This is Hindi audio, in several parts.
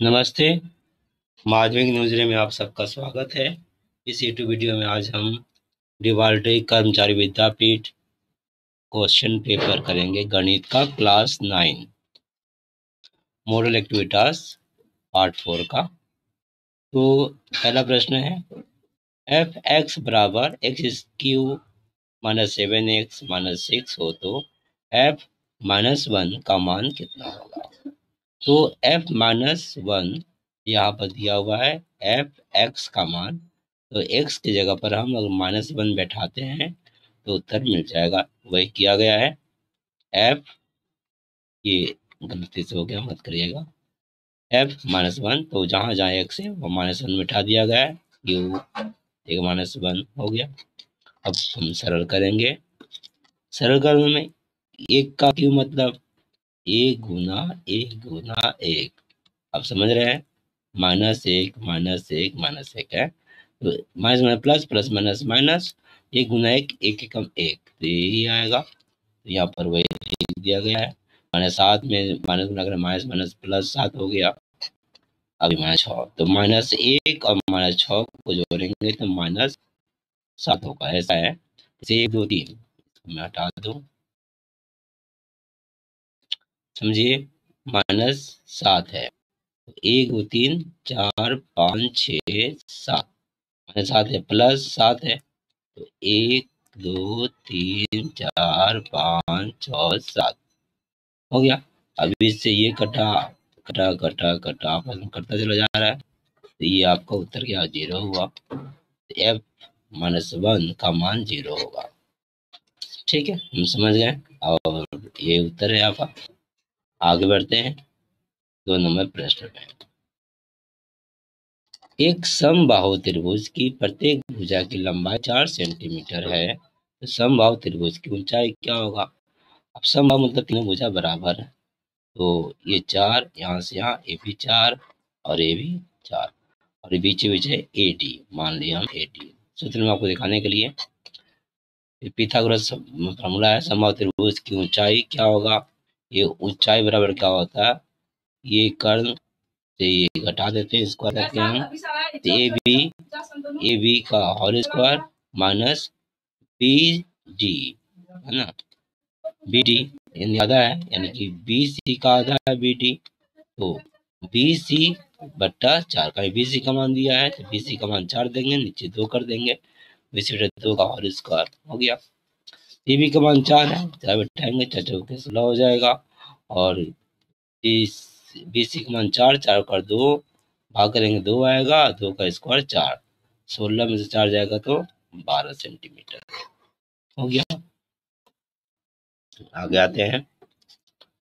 नमस्ते। माध्यमिक न्यूज़ में आप सबका स्वागत है। इस यूट्यूब वीडियो में आज हम डिवाल्ट्री कर्मचारी विद्यापीठ क्वेश्चन पेपर करेंगे गणित का क्लास 9 मॉडल एक्टिविटास पार्ट 4 का। तो पहला प्रश्न है एफ एक्स बराबर x Q minus 7x minus 6 हो तो एफ माइनस 1 का मान कितना होगा। तो एफ माइनस 1 यहाँ पर दिया हुआ है एफ एक्स का मान, तो एक्स की जगह पर हम अगर -1 बैठाते हैं तो उत्तर मिल जाएगा। वही किया गया है। एफ, ये गलती से हो गया, मत करिएगा। एफ -1, तो जहाँ जहाँ एक्स है वो -1 बैठा दिया गया है। क्यू एक -1 हो गया। अब हम सरल करेंगे। सरल करने में एक का क्यू मतलब 1 गुना 1 गुना 1। आप समझ रहे हैं, -1 -1 -1 है तो माइनस में प्लस प्लस माइनस माइनस 1 गुना 1 1 एकम 1, तो यही आएगा। तो यहाँ पर वही लिख दिया गया है। -7 में माइनस गुना कर माइनस माइनस प्लस 7 हो गया। अभी -6, तो -1 और -6 को जोड़ेंगे तो -7 होगा। ऐसा है। जैसे 1 2 3 मैं हटा दूं, समझिए -7 है। 1 2 3 4 5 6 7, -7 है प्लस 7 है, तो 1 2 3 4 5 6 7 हो गया। अब इससे ये कटा कटा कटा कटा आपस में कटता चला जा रहा है, तो ये आपका उत्तर क्या 0 हुआ। एफ -1 का मान 0 होगा। ठीक है, हम समझ गए और ये उत्तर है आपका। आगे बढ़ते हैं 2 नंबर प्रश्न में। एक समबाहु त्रिभुज की प्रत्येक भुजा की लंबाई 4 सेंटीमीटर है, तो समबाहु त्रिभुज की ऊंचाई क्या होगा। अब समबाहु मतलब तीनों भुजा बराबर है, तो ये 4 यहाँ से यहाँ, ये भी 4 और ये भी 4 और ये बीच बीच है AD, मान लिया हम AD। सूत्र में आपको दिखाने के लिए पिथागोरस फॉर्मूला है। समबाहु त्रिभुज की ऊंचाई क्या होगा। ये ऊंचाई बराबर क्या होता है, ये कर्ण से ये घटा देते हैं, इसको करते हैं हम, तो ए बी का होल स्क्वायर माइनस BD है ना, BD यानी आधा है, यानी कि BC का आधा है BD, तो BC बट्टा 4 का BC का मान दिया है, तो BC का मान 4 देंगे, नीचे 2 कर देंगे, BC बट्टा 2 का होल स्क्वायर हो गया। AB का मान 4 है, 4 बैठाएंगे 4 चौके 16 हो जाएगा, और BC का मान 4 4 कर 2 भाग करेंगे 2 आएगा, 2 का स्क्वायर 4, 16 में से 4 जाएगा तो 12 सेंटीमीटर हो गया। आगे आते हैं।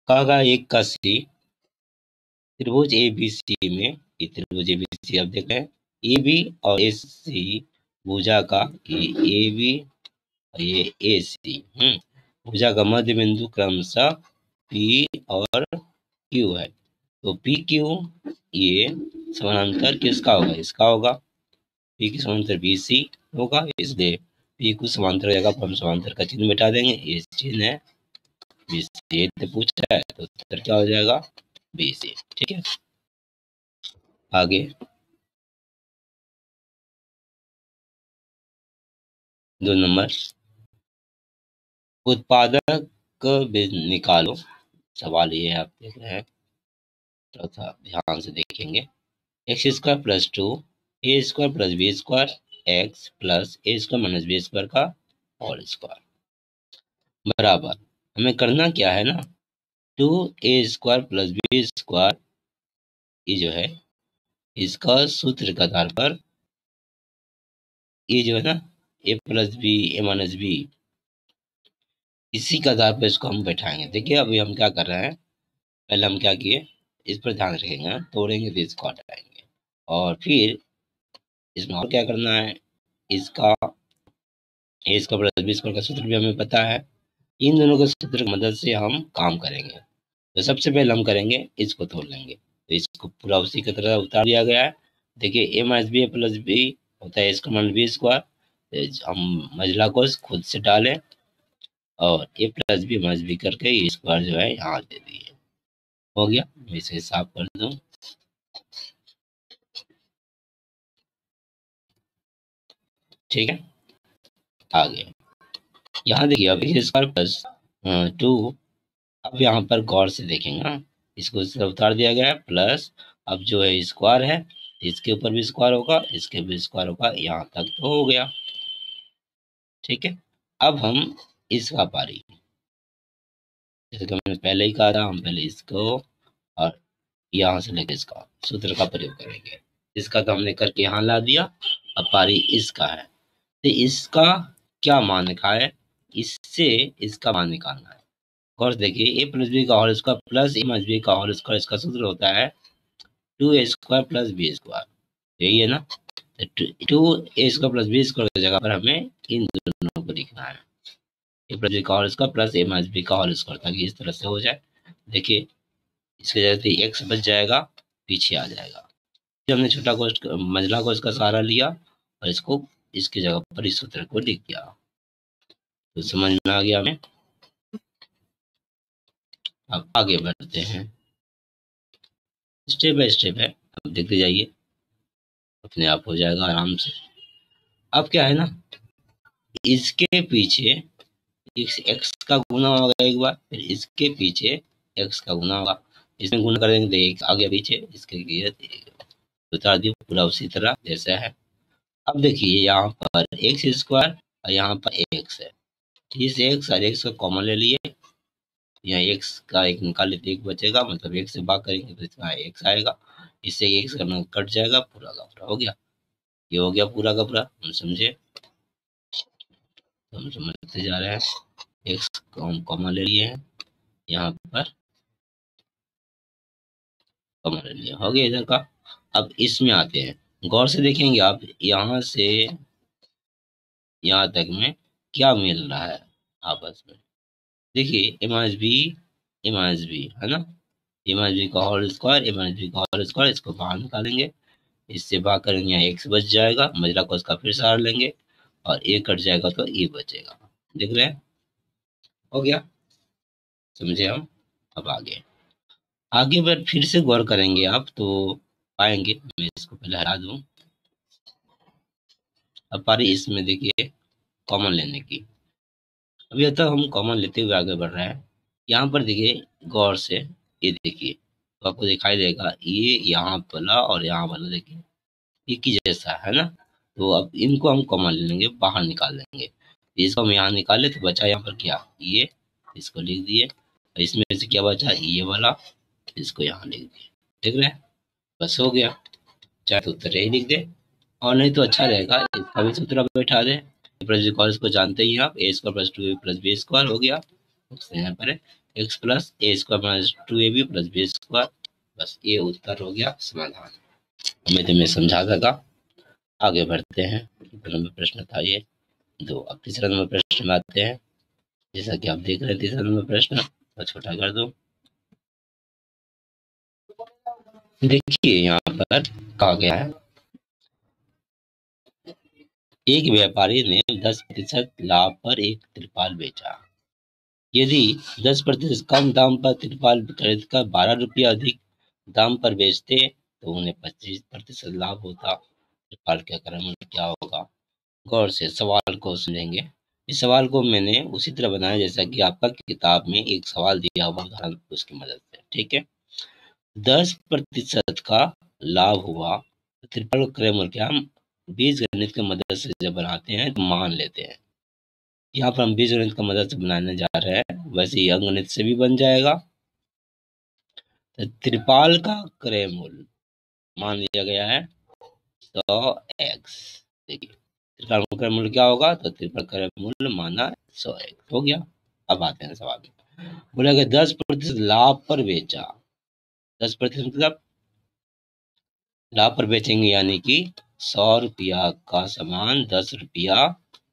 कहा एक का सी त्रिभुज ABC में, ये त्रिभुज ABC अब देख रहे हैं, AB और AC भुजा का, ये AB और ये AC भुजा का मध्य बिंदु क्रमशः P और Q है, तो PQ ये समानांतर किसका होगा, इसका होगा। P की समांतर BC होगा, इसलिए P को समांतर जगह पर हम समांतर का चिन्ह मिटा देंगे, ये चिन्ह है BC, तो पूछा है तो उत्तर क्या हो जाएगा BC। ठीक है, आगे 2 नंबर उत्पादक निकालो। सवाल ये आप देख रहे हैं, चौथा ध्यान से देखेंगे। X square plus 2 a square plus b square x plus a square minus b square का होल स्क्वायर बराबर, हमें करना क्या है ना, 2a square plus b square, ये जो है इसका सूत्र के आधार पर, ये जो है ना a plus B A minus B, इसी के आधार पर इसको हम बैठाएंगे। देखिए अभी हम क्या कर रहे हैं, पहले हम क्या किए, इस पर ध्यान रखेंगे, तोड़ेंगे तो इसको हटाएंगे, और फिर इसमें और क्या करना है, इसका ए स्क्वायर प्लस बी स्क्वायर का सूत्र भी हमें पता है। इन दोनों के सूत्र की मदद से हम काम करेंगे। तो सबसे पहले हम करेंगे, इसको तोड़ लेंगे, तो इसको पूरा उसी की तरह उतार दिया गया है। देखिए ए माइनस बी प्लस बी होता है इसका माइनस बी स्क्वायर, हम मझला को खुद से डालें और ए प्लस बी माइनस बी करके ये स्क्वायर जो है यहाँ दे दिए, हो गया। मैं इसे साफ कर दूं, ठीक है। आगे यहाँ देखिए, अब एक्स स्क्वायर प्लस 2, अब यहाँ पर गौर से देखेंगे ना, इसको इस तरफ उतार दिया गया है, प्लस अब जो है स्क्वायर है, इसके ऊपर भी स्क्वायर होगा, इसके भी स्क्वायर होगा, यहाँ तक तो हो गया। ठीक है, अब हम इसका पारी, जैसे कि मैंने पहले ही कहा था, हम पहले इसको और यहाँ से लेकर इसका सूत्र का प्रयोग करेंगे। इसका तो हमने करके यहाँ ला दिया, अब पारी इसका है, तो इसका क्या मान लिखा है, इससे इसका मान निकालना है। और देखिए, ए प्लस बी का होल स्क्वायर प्लस ए माइनस बी का होल स्क्वायर, इसका सूत्र होता है 2a² प्लस b²। यही है ना, 2a² प्लस b² की जगह पर हमें इन दोनों को लिखना है, ए प्लस बी का होल स्क्वायर प्लस ए माइनस बी का होल स्क्वायर, ताकि इस तरह से हो जाए। देखिए, इसके जगह से एक्स बच जाएगा, पीछे आ जाएगा। हमने छोटा कोष्ठ मंझला कोष्ठ का सहारा लिया और इसको इसकी जगह पर इस सूत्र को लिख दिया, तो समझ में आ गया हमें। अब आगे बढ़ते हैं, स्टेप बाय स्टेप है, अब देखते जाइए, अपने आप हो जाएगा आराम से। अब क्या है ना, इसके पीछे एक्स का गुना होगा एक बार, फिर इसके पीछे एक्स का गुना होगा, इसमें गुना कर देंगे तो एक आगे पीछे, इसके उतार दिए, पूरा उसी तरह जैसा है। अब देखिए, यहाँ पर x² और यहाँ पर x है, इस x और x को कॉमन ले लिए, यहाँ x का एक निकाल लेते, एक बचेगा, मतलब x से भाग करेंगे तो इसका x आएगा, इससे x का कट जाएगा, पूरा का पूरा हो गया। ये हो गया पूरा का पूरा, हम समझे, हम समझते जा रहे हैं। x को हम कॉमन ले लिए हैं, यहाँ पर कॉमन ले लिया, हो गया इधर का। अब इसमें आते हैं, गौर से देखेंगे आप, यहाँ से यहाँ तक में क्या मिल रहा है आपस में। देखिए, ए माइनस बी है ना, ए माइनस बी का होल स्क्वायर, ए माइनस बी का होल स्क्वायर, इसको बाहर निकालेंगे, इससे भाग करेंगे, यहाँ एक्स बच जाएगा, मजरा को उसका फिर सहारा लेंगे और ए कट जाएगा तो ए बचेगा। देख रहे हैं, हो गया, समझे हम। अब आगे पर फिर से गौर करेंगे आप तो पाएंगे, मैं इसको पहले हटा दूं। अब पारी इसमें देखिए कॉमन लेने की, अभी तक हम कॉमन लेते हुए आगे बढ़ रहे हैं। यहाँ पर देखिए गौर से, ये देखिए, तो आपको दिखाई देगा ये यहाँ वाला और यहाँ वाला देखिए एक ही जैसा है ना, तो अब इनको हम कॉमन ले लेंगे, बाहर निकाल लेंगे, इसको हम यहाँ निकाले तो बचा यहाँ पर क्या, ये, इसको लिख दिए, इसमें से क्या बचा, ये वाला, इसको यहाँ लिख दिए। देख रहे हैं, बस हो गया, चाहे तो उत्तर यही लिख दे, और नहीं तो अच्छा रहेगा इसका भी सूत्र आप बैठा दे, प्लस कॉल को जानते ही आप, a² plus 2ab plus b² हो गया, यहाँ पर x plus a² minus 2ab plus b², बस ये उत्तर हो गया, समाधान। हमें तो मैं समझा सका। आगे बढ़ते हैं, नंबर प्रश्न था ये दो। अब तीसरा नंबर प्रश्न में आते हैं, जैसा कि आप देख रहे हैं तीसरा नंबर प्रश्न, तो छोटा कर दो। देखिए, यहाँ पर कहा गया है, एक व्यापारी ने 10% लाभ पर एक तिरपाल बेचा। यदि 10% कम दाम पर तिरपाल खरीद कर 12 रुपया अधिक दाम पर बेचते तो उन्हें 25% लाभ होता। तिरपाल का क्रम क्या होगा। गौर से सवाल को सुनेंगे। इस सवाल को मैंने उसी तरह बनाया जैसा कि आपका किताब में एक सवाल दिया हुआ उदाहरण उसकी मदद से। ठीक है, 10% का लाभ हुआ, त्रिपाल क्रय मूल्य हम बीज गणित की मदद से जब बनाते हैं तो मान लेते हैं। यहाँ पर हम बीज गणित की मदद से बनाने जा रहे हैं, वैसे ही अंकगणित से भी बन जाएगा। तो त्रिपाल का क्रय मूल्य मान लिया गया है 100x। देखिए, त्रिपाल का क्रय मूल्य क्या होगा, तो त्रिपाल क्रय मूल्य माना 100x हो गया। अब आते हैं सवाल में, बोला कि 10% लाभ पर बेचा, 10% मतलब लाभ पर बेचेंगे, यानी कि 100 रुपया का सामान 10 रुपया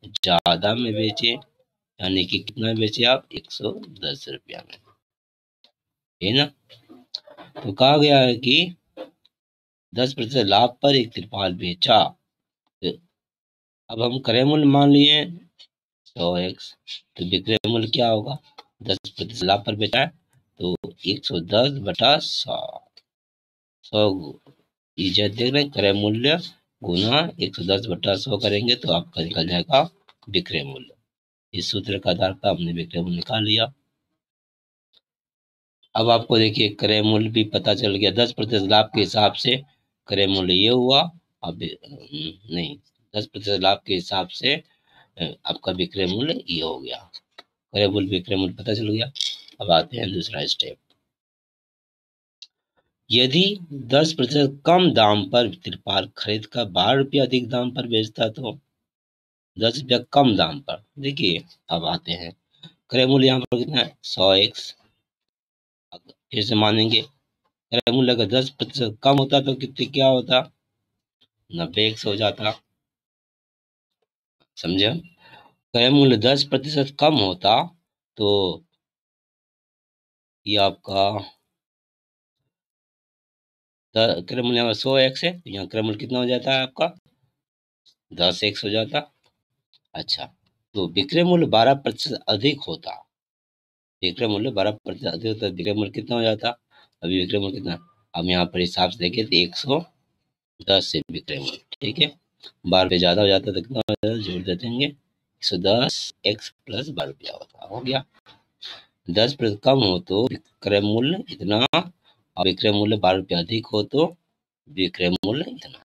ज्यादा में बेचे, यानी कि कितना बेचे आप, 110 रुपया में, है ना। तो कहा गया है कि 10% लाभ पर एक तिरपाल बेचा, तो अब हम क्रय मूल्य मान लिए 100x, तो विक्रय मूल्य क्या होगा, 10% लाभ पर बेचा है तो 110 बटा 100, 100 इज्जत देख रहे हैं, क्रय मूल्य गुना 110/100 करेंगे तो आपका निकल जाएगा विक्रय मूल्य। इस सूत्र का आधार पर हमने विक्रय मूल्य निकाल लिया। अब आपको देखिए क्रय मूल्य भी पता चल गया। 10% लाभ के हिसाब से क्रय मूल्य ये हुआ। अब नहीं, 10% लाभ के हिसाब से आपका विक्रय मूल्य ये हो गया। क्रय मूल्य विक्रय मूल्य पता चल गया। अब आते हैं दूसरा स्टेप। यदि 10% कम दाम पर तिरपाल खरीद कर 12 रुपया अधिक दाम पर बेचता तो 10 रुपया कम दाम पर। देखिए अब आते हैं क्रय मूल्य यहाँ पर कितना है 100x। फिर से मानेंगे क्रय मूल्य अगर 10% कम होता तो कितने क्या होता 90x हो जाता। समझे? क्रय मूल्य 10% कम होता तो ये आपका क्रय मूल्य 100x है तो यहाँ क्रय मूल्य कितना हो जाता है आपका 10x हो जाता। अच्छा, तो विक्रय मूल्य 12% अधिक होता। विक्रय मूल्य 12% अधिक होता, विक्रय मूल्य कितना हो जाता। अभी विक्रय मूल्य कितना, अब यहाँ पर हिसाब से देखें तो 110 से विक्रय मूल्य, ठीक है। 12 रुपये ज्यादा हो जाता तो कितना हो जाता, जोड़ देते हैं 110x प्लस 12 रुपया होता। हो गया। 10% कम हो तो विक्रय मूल्य इतना और विक्रय मूल्य 12 रुपया अधिक हो तो विक्रय मूल्य इतना।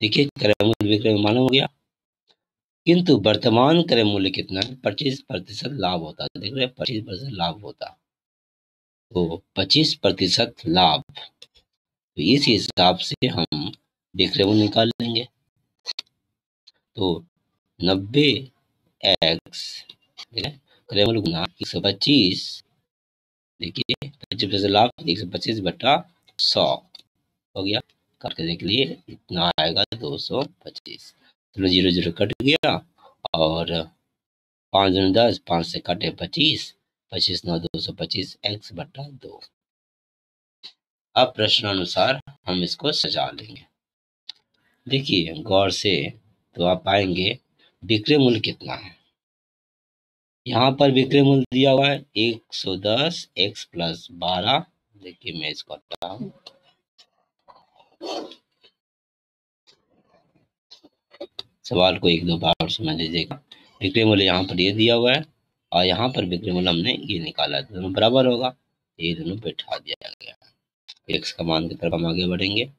देखिए क्रय मूल्य विक्रय मूल्य मालूम हो गया। किंतु वर्तमान क्रय मूल्य कितना है 25% लाभ होता है। देख रहे हैं 25% लाभ होता, तो 25% लाभ, तो इस हिसाब से हम विक्रय मूल्य निकाल लेंगे। तो 90x क्रय मूल्य गुना 125, देखिए 25% लाभ 125/100 हो गया। करके देख लिए इतना आएगा 225। चलो 0 0 कट गया और 5 दूनी 10, 5 से कटे 25, 25 9 225 x/2। अब प्रश्नानुसार हम इसको सजा लेंगे। देखिए गौर से तो आप पाएंगे विक्रय मूल्य कितना है। यहाँ पर विक्रय मूल्य दिया हुआ है 110x प्लस 12। देखिए मैं इसको हटाता हूँ। सवाल को एक दो बार समझ लीजिएगा। विक्रय मूल्य यहाँ पर ये दिया हुआ है और यहाँ पर विक्रय मूल्य हमने ये निकाला है, दोनों बराबर होगा, ये दोनों बैठा दिया गया। x का मान की तरफ हम आगे बढ़ेंगे।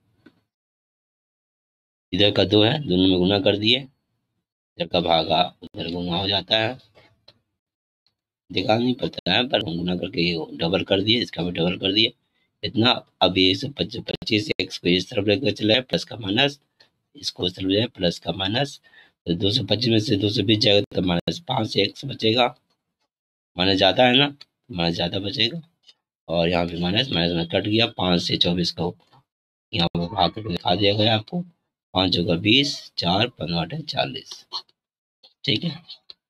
इधर का 2 है, दोनों में गुना कर दिए, इधर का भागा उधर गुना हो जाता है। देखा नहीं पड़ता है पर हम गुना करके ये डबल कर दिए, इसका भी डबल कर दिए इतना। अब ये 25x को इस तरफ लेकर चला है प्लस का माइनस, इसको इस तरफ जाए प्लस का माइनस, तो 225 में से 220 जाएगा तो -5 से x बचेगा। माइनस ज्यादा है ना, माइनस ज्यादा बचेगा और यहाँ पे माइनस माइनस में कट गया। 5 से 24 को यहाँ पर भाग करके दिखा दिया गया आपको। 5 चौका 20, 4 15 40, ठीक है।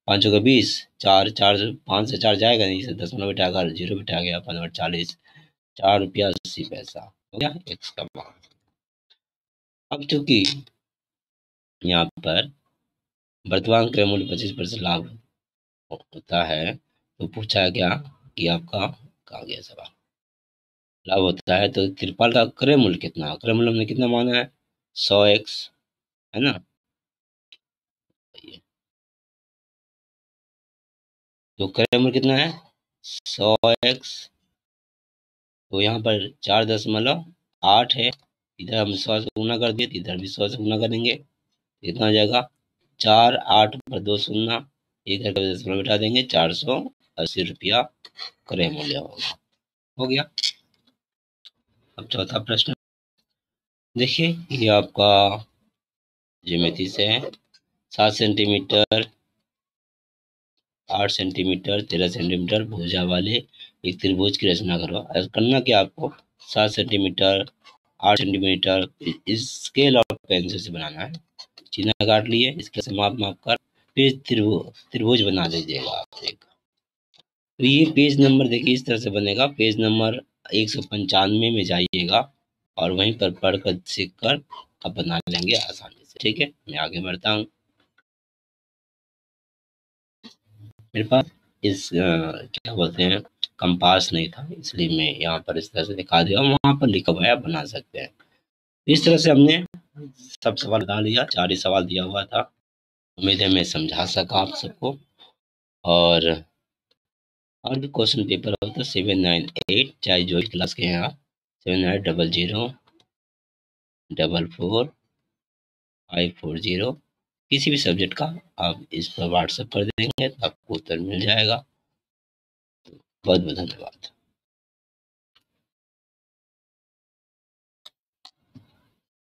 5 चौका 20, 4 4 5 से 4 जाएगा नहीं, से 10 बिठाकर 0 बिठा गया, 15 40, 4 रुपया 80 पैसा हो गया x का मान। अब चूंकि यहाँ पर वर्तमान क्रय मूल्य 25% लाभ होता है तो पूछा क्या कि आपका कहा गया सवाल लाभ होता है तो तिरपाल का क्रय मूल्य कितना, क्रय मूल्य हमने कितना माना है 100x, है ना। तो क्रय मूल्य कितना है 100x, तो यहाँ पर 4.8 है, इधर हम 100 से गुना कर दिए, इधर भी 100 से गुना करेंगे, कितना हो जाएगा 4 8 पर 2 शून्य, इधर का दशमलव बिठा देंगे, 480 रुपया क्रय मूल्य होगा। हो गया। अब चौथा प्रश्न देखिए, ये आपका ज्योमेट्री से है। 7 सेंटीमीटर 8 सेंटीमीटर 13 सेंटीमीटर भुजा वाले एक त्रिभुज की रचना करो। करना क्या आपको 7 सेंटीमीटर 8 सेंटीमीटर स्केल और पेंसिल से बनाना है। चिन्ह काट लिए, इसके से माप कर फिर त्रिभुज बना दीजिएगा आप एक। तो ये पेज नंबर देखिए इस तरह से बनेगा। पेज नंबर 195 में जाइएगा और वहीं पर पढ़कर सीख कर आप बना लेंगे आसानी से, ठीक है। मैं आगे बढ़ता हूँ। मेरे पास इस क्या बोलते हैं कंपास नहीं था, इसलिए मैं यहाँ पर इस तरह से दिखा दिया, वहां पर लिखा हुआ है, आप बना सकते हैं। इस तरह से हमने सब सवाल बता दिया, 4 ही सवाल दिया हुआ था। उम्मीद है मैं समझा सका आप सबको। और भी क्वेश्चन पेपर होता है 798, चाहे जो क्लास के हैं आप, 7800444540, किसी भी सब्जेक्ट का आप इस पर व्हाट्सएप कर देंगे तो आपको उत्तर मिल जाएगा। बहुत बहुत धन्यवाद।